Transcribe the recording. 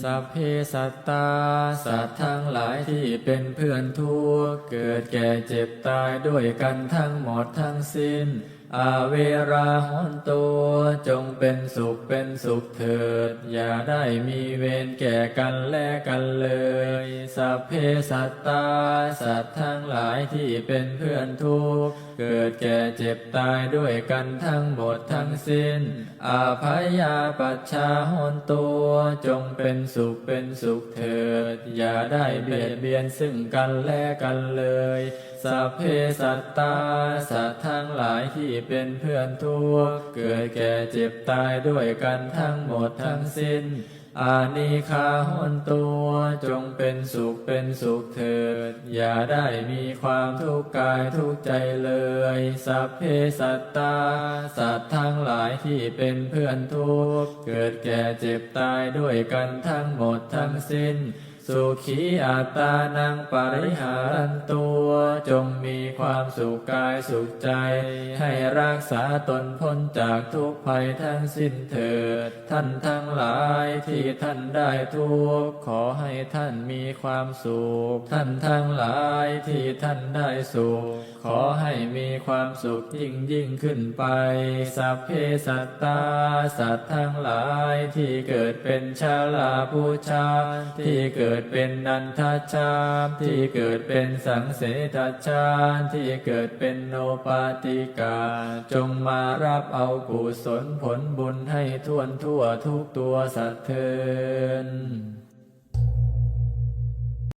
สัพเพสัตตาสัตว์ทั้งหลายที่เป็นเพื่อนทุกข์เกิดแก่เจ็บตายด้วยกันทั้งหมดทั้งสิ้นอาเวราหนตุจงเป็นสุขเถิดอย่าได้มีเวรแก่กันและกันเลยสัพเพสัตตาสัตว์ทั้งหลายที่เป็นเพื่อนทุกข์เกิดแก่เจ็บตายด้วยกันทั้งหมดทั้งสิ้นอาภัยาปัชชาหนตุจงเป็นสุขเถิดอย่าได้เบียดเบียนซึ่งกันและกันเลยสัพเพสัตตาสัตว์ทั้งหลายที่เป็นเพื่อนทุกข์เกิดแก่เจ็บตายด้วยกันทั้งหมดทั้งสิ้นอานิฆาหนตุจงเป็นสุขเถิดอย่าได้มีความทุกข์กายทุกข์ใจเลยสัพเพสัตตาสัตว์ทั้งหลายที่เป็นเพื่อนทุกข์เกิดแก่เจ็บตายด้วยกันทั้งหมดทั้งสิ้นสุขีอัตตานังปริหารันตัวจงมีความสุขกายสุขใจให้รักษาตนพ้นจากทุกภัยทั้งสิ้นเถิดท่านทั้งหลายที่ท่านได้ทุกข์ขอให้ท่านมีความสุขท่านทั้งหลายที่ท่านได้สุขขอให้มีความสุขยิ่งขึ้นไปสัพเพสัตตาสัตว์ทั้งหลายที่เกิดเป็นชาลาภูชาที่เกิดเป็นนันทชาติที่เกิดเป็นสังเสทชาติที่เกิดเป็นโนปาติกาจงมารับเอากุศลผลบุญให้ทั่วทุกตัวสัตว์เถิด